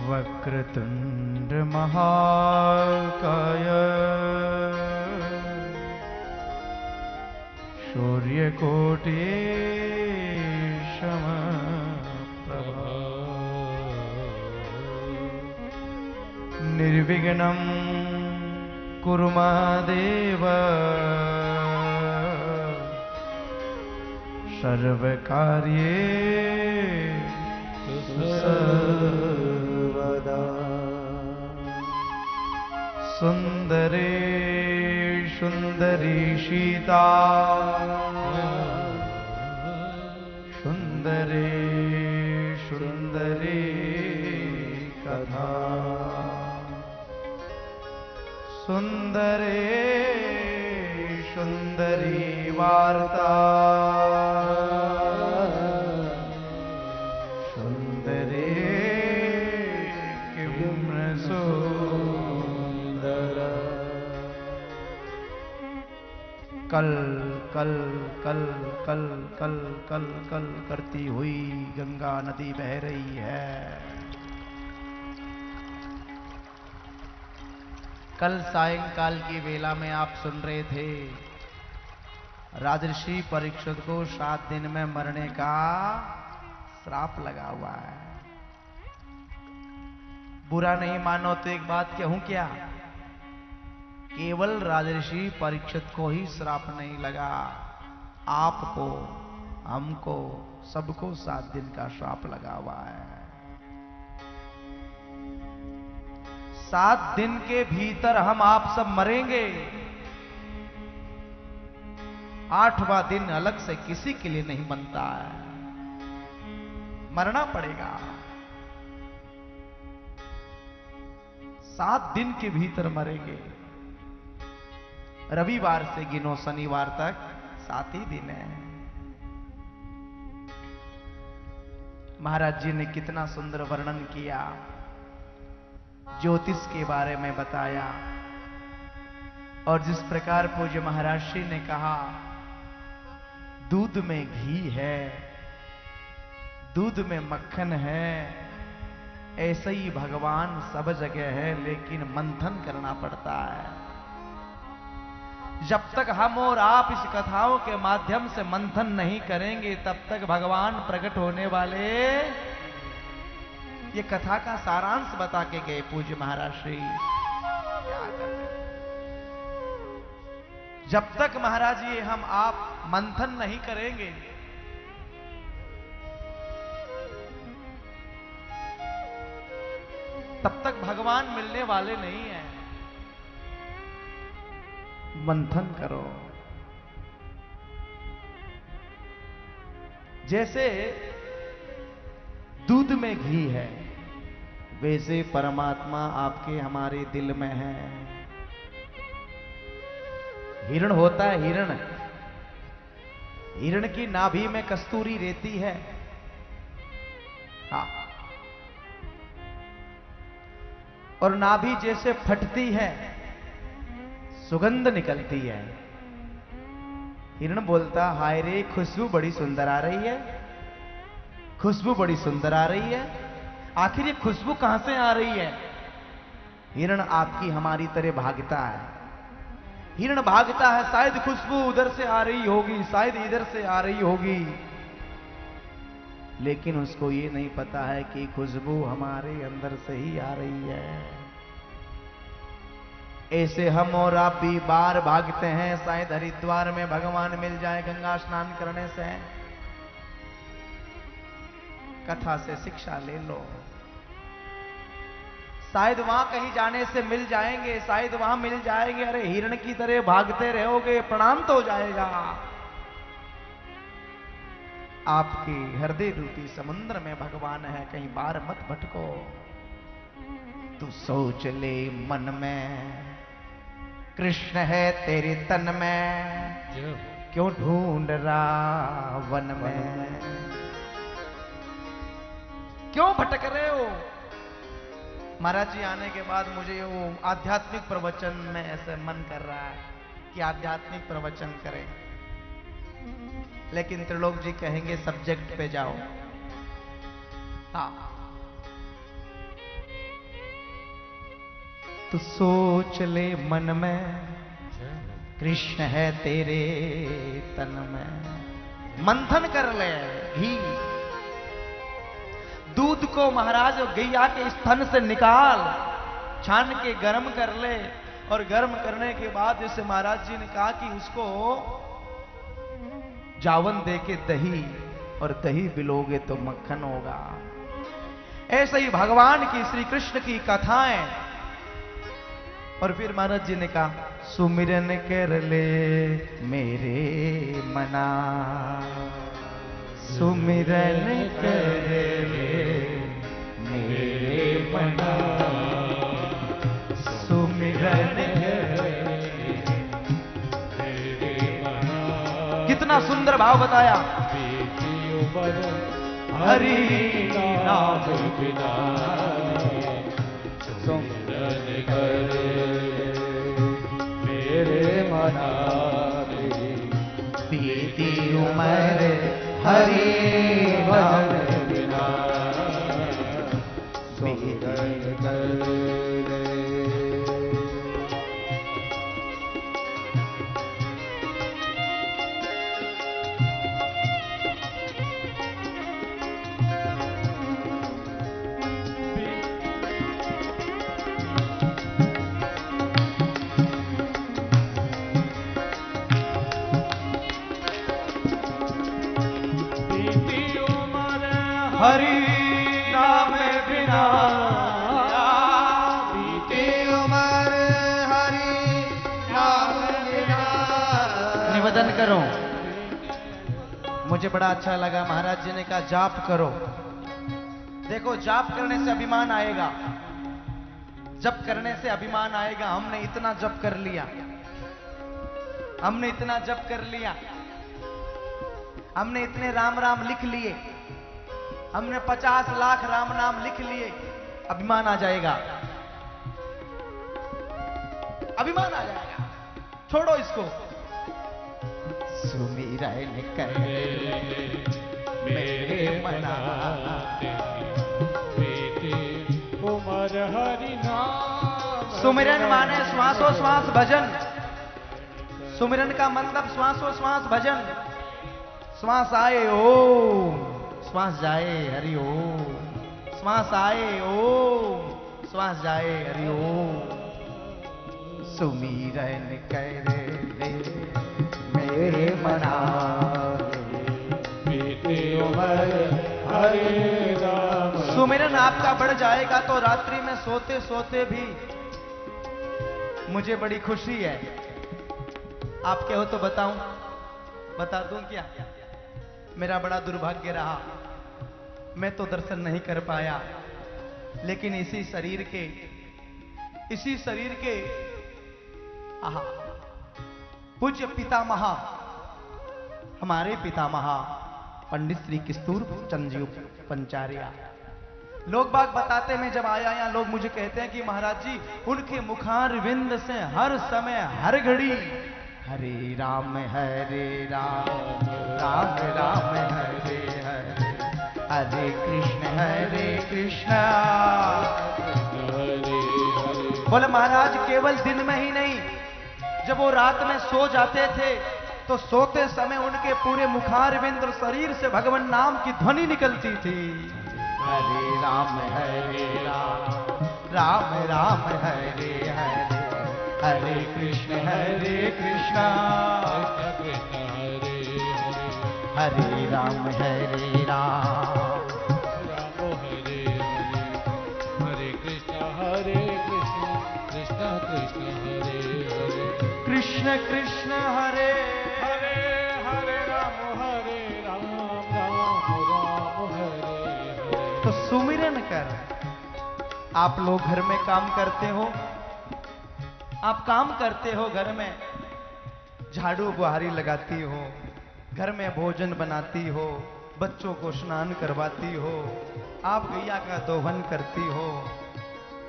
वक्रतुंड महाकाय सूर्यकोटि समप्रभा निर्विघ्नं कुरु देव सर्वकार्येषु सर्वदा सुंदरे सुंदरी सीता सुंदरे सुंदरी कथा सुंदरे सुंदरी वार्ता सुंदरे किं सुंदर कल कल कल कल कल कल कल करती हुई गंगा नदी बह रही है। कल सायंकाल की वेला में आप सुन रहे थे राजर्षि परीक्षित को 7 दिन में मरने का श्राप लगा हुआ है। बुरा नहीं मानो तो एक बात कहूं क्या, केवल राजर्षि परीक्षित को ही श्राप नहीं लगा, आपको हमको सबको 7 दिन का श्राप लगा हुआ है। 7 दिन के भीतर हम आप सब मरेंगे। 8वां दिन अलग से किसी के लिए नहीं बनता है, मरना पड़ेगा। 7 दिन के भीतर मरेंगे। रविवार से गिनो शनिवार तक 7 ही दिन है। महाराज जी ने कितना सुंदर वर्णन किया, ज्योतिष के बारे में बताया, और जिस प्रकार पूज्य महाराज श्री ने कहा दूध में घी है, दूध में मक्खन है, ऐसे ही भगवान सब जगह है, लेकिन मंथन करना पड़ता है। जब तक हम और आप इस कथाओं के माध्यम से मंथन नहीं करेंगे तब तक भगवान प्रकट होने वाले। ये कथा का सारांश बता के गए पूज्य महाराज श्री। क्या करते, जब तक महाराज ये हम आप मंथन नहीं करेंगे तब तक भगवान मिलने वाले नहीं हैं। मंथन करो। जैसे दूध में घी है, वैसे परमात्मा आपके हमारे दिल में है। हिरण होता है, हिरण, हिरण की नाभि में कस्तूरी रहती है। हाँ, और नाभि जैसे फटती है सुगंध निकलती है। हिरण बोलता, हाय रे खुशबू बड़ी सुंदर आ रही है, खुशबू बड़ी सुंदर आ रही है। आखिर ये खुशबू कहां से आ रही है? हिरण आपकी हमारी तरह भागता है। हिरण भागता है, शायद खुशबू उधर से आ रही होगी, शायद इधर से आ रही होगी, लेकिन उसको ये नहीं पता है कि खुशबू हमारे अंदर से ही आ रही है। ऐसे हम और आप भी बार भागते हैं, शायद हरिद्वार में भगवान मिल जाए गंगा स्नान करने से। कथा से शिक्षा ले लो, शायद वहां कहीं जाने से मिल जाएंगे, शायद वहां मिल जाएंगे। अरे हिरण की तरह भागते रहोगे, प्रणाम तो हो जाएगा। आपके हृदय रूपी समुद्र में भगवान है, कहीं बार मत भटको। तू सोच ले मन में कृष्ण है तेरे तन में, क्यों ढूंढ रहा वन में, क्यों भटक रहे हो। महाराज जी आने के बाद मुझे वो आध्यात्मिक प्रवचन में ऐसे मन कर रहा है कि आध्यात्मिक प्रवचन करें, लेकिन त्रिलोक जी कहेंगे सब्जेक्ट पे जाओ। हाँ, तो सोच ले मन में, कृष्ण है तेरे तन में। मंथन कर ले घी, दूध को महाराज गैया के स्तन से निकाल, छान के गर्म कर ले, और गर्म करने के बाद जैसे महाराज जी ने कहा कि उसको जावन दे के दही, और दही पिलोगे तो मक्खन होगा। ऐसे ही भगवान की, श्री कृष्ण की कथाएं। और फिर महाराज जी ने कहा सुमिरन कर ले मेरे मना, सुमिरन कर ले मेरे मना, सुमिरन कर ले मेरे मना। कितना सुंदर भाव बताया। हरि नाम बिना सुमिरन कर मेरे मना, बीती उम्र हरि भजन बिना सुमिरन कर। हरि नाम बिना बीती उम्र, हरि नाम बिना। निवेदन करो, मुझे बड़ा अच्छा लगा। महाराज जी ने कहा जाप करो। देखो, जाप करने से अभिमान आएगा, जप करने से अभिमान आएगा। हमने इतना जप कर लिया, हमने इतना जप कर लिया, हमने इतने राम राम लिख लिए, हमने 50 लाख राम नाम लिख लिए। अभिमान आ जाएगा, अभिमान आ जाएगा। छोड़ो इसको। सुमिरन कर मेरे मना, उमर हरि नाम। सुमिरन माने श्वासो श्वास भजन। सुमिरन का मतलब श्वासो श्वास भजन। श्वास आए ओम, श्वास जाए हरि ओम, श्वास आए ओम, श्वास जाए हरि ओम। सुमिरन कर ले मेरे मना, बीते उम्र हरे राम। सुमिरन आपका बढ़ जाएगा तो रात्रि में सोते सोते भी मुझे बड़ी खुशी है। आपके हो तो बताऊं, बता दूं क्या? मेरा बड़ा दुर्भाग्य रहा, मैं तो दर्शन नहीं कर पाया, लेकिन इसी शरीर के आहा पूज्य पितामहा, हमारे पितामहा पंडित श्री किस्तूर चंद जी पंचारिया, लोग बाग बताते, मैं जब आया यहाँ लोग मुझे कहते हैं कि महाराज जी उनके मुखारविंद से हर समय हर घड़ी हरे राम राम राम हरे हरे, हरे कृष्ण बोले महाराज केवल दिन में ही नहीं, जब वो रात में सो जाते थे तो सोते समय उनके पूरे मुखारविंद और शरीर से भगवान नाम की ध्वनि निकलती थी। हरे राम राम राम हरे हरे, हरे कृष्ण हरे राम राम हरे हरे हरे कृष्ण कृष्ण कृष्ण हरे हरे, कृष्ण कृष्ण हरे हरे हरे राम राम हरे हरे। तो सुमिरन कर। आप लोग घर में काम करते हो, आप काम करते हो, घर में झाड़ू बुहारी लगाती हो, घर में भोजन बनाती हो, बच्चों को स्नान करवाती हो, आप गैया का दोहन करती हो।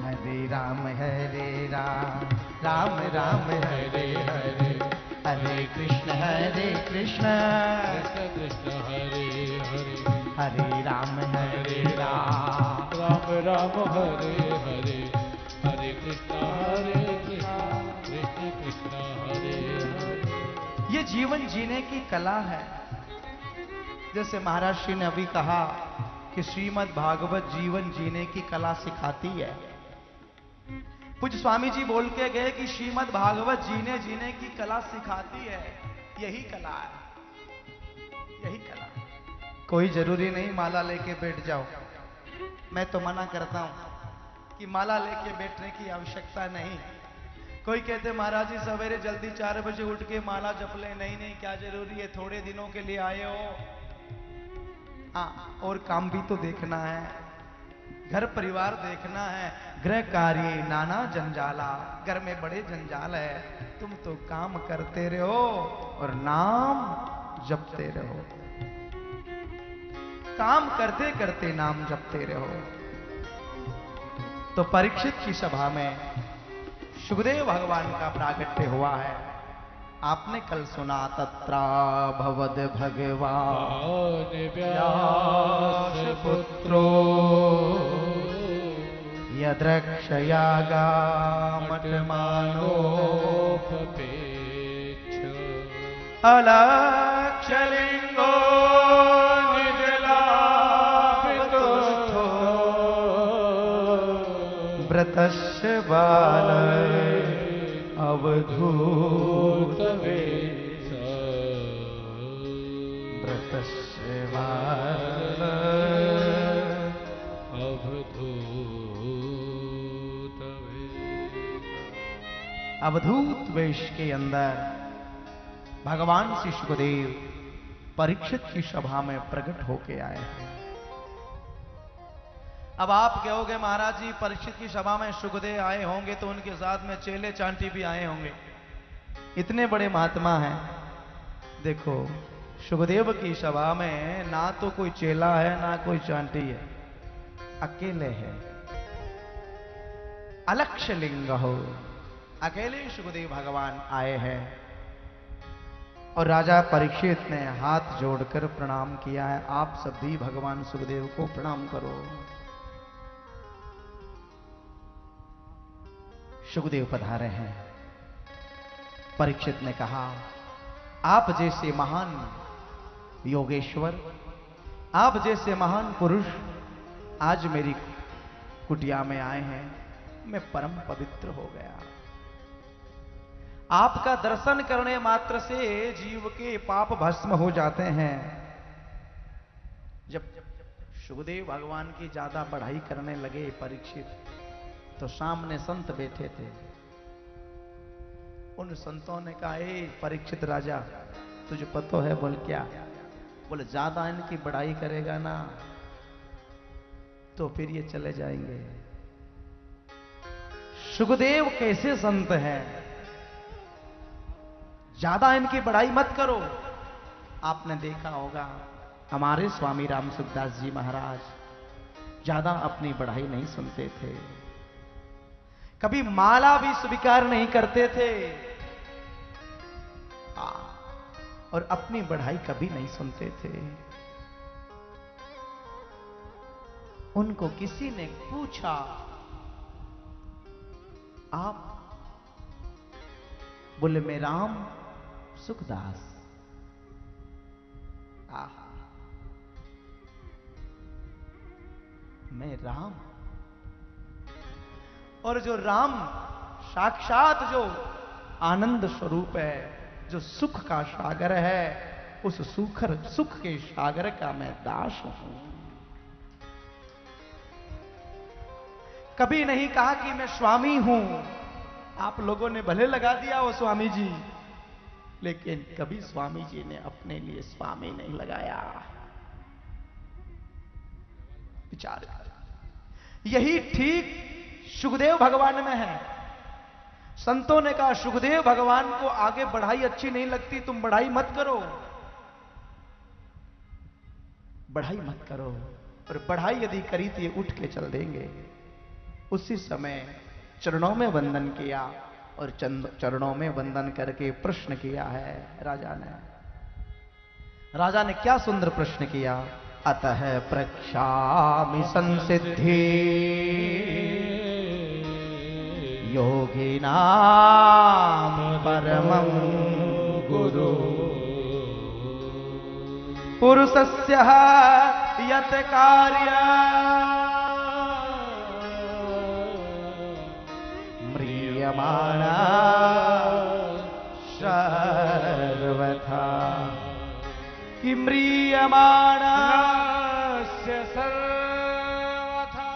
हरे राम राम राम हरे हरे, हरे कृष्ण कृष्ण कृष्ण हरे हरे, हरे राम राम राम हरे हरे, हरे कृष्ण जीवन जीने की कला है। जैसे महाराज श्री ने अभी कहा कि श्रीमद् भागवत जीवन जीने की कला सिखाती है। कुछ स्वामी जी बोल के गए कि श्रीमद् भागवत जीने की कला सिखाती है। यही कला है, यही कला है। कोई जरूरी नहीं माला लेके बैठ जाओ। मैं तो मना करता हूं कि माला लेके बैठने की आवश्यकता नहीं। कोई कहते महाराज जी सवेरे जल्दी 4 बजे उठ के माला जप ले। नहीं नहीं, क्या जरूरी है, थोड़े दिनों के लिए आए हो। हाँ, और काम भी तो देखना है, घर परिवार देखना है। गृह कार्य नाना जंजाला, घर में बड़े जंजाल है। तुम तो काम करते रहो और नाम जपते रहो। काम करते करते नाम जपते रहो। तो परीक्षित की सभा में सुखदेव भगवान का प्रागट्य हुआ है। आपने कल सुना, तत्रा भवद भगवान व्यास पुत्रो यद्रक्षयागामटमानो अलक्षलिंगो निजलापितुस्थो व्रतस्य बाल अवधूत वेश व्रतस्य बाल अवधूत वेश। अवधूत वेश के अंदर भगवान श्री सुखदेव परीक्षित की सभा में प्रकट होके आए हैं। अब आप कहोगे महाराज जी परीक्षित की सभा में सुखदेव आए होंगे तो उनके साथ में चेले चांटी भी आए होंगे, इतने बड़े महात्मा हैं। देखो, सुखदेव की सभा में ना तो कोई चेला है ना कोई चांटी है, अकेले है। अलक्ष्य लिंग हो, अकेले सुखदेव भगवान आए हैं। और राजा परीक्षित ने हाथ जोड़कर प्रणाम किया है। आप सभी भगवान सुखदेव को प्रणाम करो। सुखदेव पधारे हैं। परीक्षित ने कहा, आप जैसे महान योगेश्वर, आप जैसे महान पुरुष आज मेरी कुटिया में आए हैं। मैं परम पवित्र हो गया। आपका दर्शन करने मात्र से जीव के पाप भस्म हो जाते हैं। जब सुखदेव भगवान की ज्यादा बढ़ाई करने लगे परीक्षित, तो सामने संत बैठे थे। उन संतों ने कहा, ए परीक्षित राजा, तुझे पता है? बोल क्या? बोले ज्यादा इनकी बढ़ाई करेगा ना तो फिर ये चले जाएंगे। सुखदेव कैसे संत हैं, ज्यादा इनकी बढ़ाई मत करो। आपने देखा होगा हमारे स्वामी राम सुखदास जी महाराज ज्यादा अपनी बढ़ाई नहीं सुनते थे, कभी माला भी स्वीकार नहीं करते थे और अपनी बढ़ाई कभी नहीं सुनते थे। उनको किसी ने पूछा, आप? बोले मैं राम सुखदास। मैं राम। और जो राम साक्षात जो आनंद स्वरूप है, जो सुख का सागर है, उस सुख के सागर का मैं दास हूं। कभी नहीं कहा कि मैं स्वामी हूं। आप लोगों ने भले लगा दिया वो स्वामी जी, लेकिन कभी स्वामी जी ने अपने लिए स्वामी नहीं लगाया। विचार कर, यही ठीक सुखदेव भगवान में है। संतों ने कहा, सुखदेव भगवान को आगे बढ़ाई अच्छी नहीं लगती, तुम बढ़ाई मत करो, बढ़ाई मत करो। और बढ़ाई यदि करी तो ये उठ के चल देंगे। उसी समय चरणों में वंदन किया और चरणों में वंदन करके प्रश्न किया है राजा ने क्या सुंदर प्रश्न किया। अतः प्रक्षामि संसिद्धि योगिनाम परमं गुरु पुरुषस्य यत् कार्य म्रियमाणा सर्वथा कि म्रियमाणस्य सर्वथा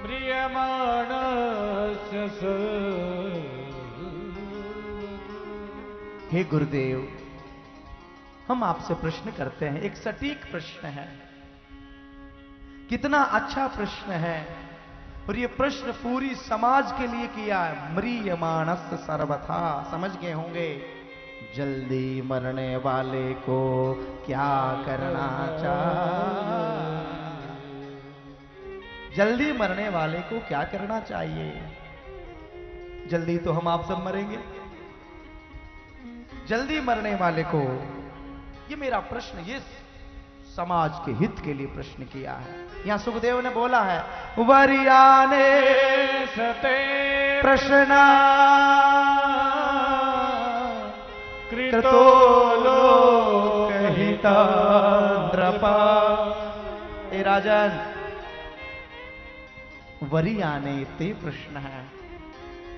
म्रियमाणस्य हे गुरुदेव, हम आपसे प्रश्न करते हैं। एक सटीक प्रश्न है, कितना अच्छा प्रश्न है, और ये प्रश्न पूरी समाज के लिए किया है। म्रियमाणस्य सर्वथा, समझ गए होंगे, जल्दी मरने वाले को क्या करना चाहिए। जल्दी मरने वाले को क्या करना चाहिए। जल्दी तो हम आप सब मरेंगे, जल्दी मरने वाले को, ये मेरा प्रश्न, ये समाज के हित के लिए प्रश्न किया है। यहां सुखदेव ने बोला है, वरियाने सते प्रश्न कृतो लोकहिता नृपा। ए राजन, वरियाने ते प्रश्न है,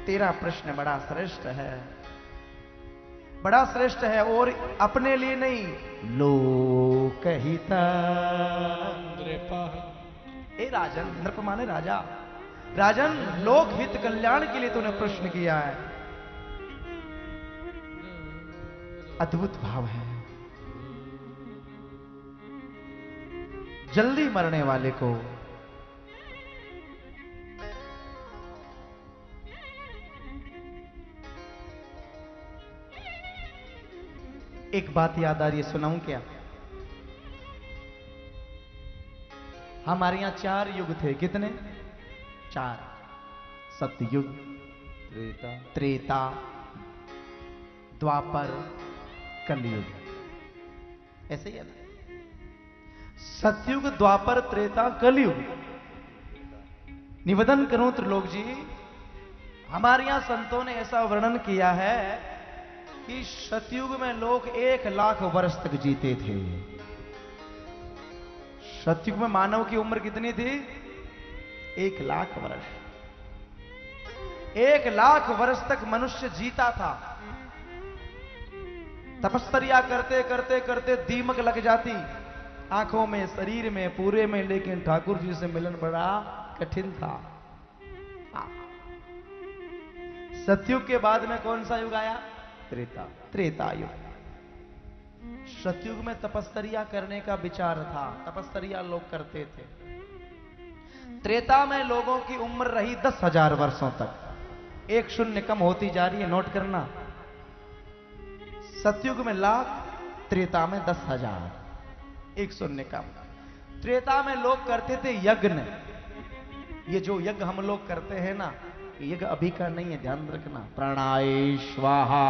तेरा प्रश्न बड़ा श्रेष्ठ है, बड़ा श्रेष्ठ है, और अपने लिए नहीं, लोकहिता नृपा। ए राजन, नृप माने राजा, राजन लोक हित कल्याण के लिए तूने प्रश्न किया है। अद्भुत भाव है। जल्दी मरने वाले को एक बात याद आ रही है, सुनाऊं क्या? हमारे यहां 4 युग थे। कितने? 4। सतयुग, त्रेता, द्वापर, कलयुग। ऐसे ही है ना? सतयुग, द्वापर, त्रेता, कलयुग। निवेदन करूं त्रिलोक जी, हमारे यहां संतों ने ऐसा वर्णन किया है कि सतयुग में लोग 1,00,000 वर्ष तक जीते थे। सतयुग में मानव की उम्र कितनी थी? 1,00,000 वर्ष। 1,00,000 वर्ष तक मनुष्य जीता था। तपस्या करते करते करते दीमक लग जाती आंखों में, शरीर में, पूरे में, लेकिन ठाकुर जी से मिलन बड़ा कठिन था। सतयुग के बाद में कौन सा युग आया? त्रेता युग। सतयुग में तपस्या करने का विचार था, तपस्या लोग करते थे। त्रेता में लोगों की उम्र रही 10,000 वर्षों तक। 1 शून्य कम होती जा रही है, नोट करना। सतयुग में 1,00,000, त्रेता में 10,000, 1 शून्य कम। त्रेता में लोग करते थे यज्ञ। ये जो यज्ञ हम लोग करते हैं ना, यज्ञ अभी का नहीं है, ध्यान रखना। प्राणाय स्वाहा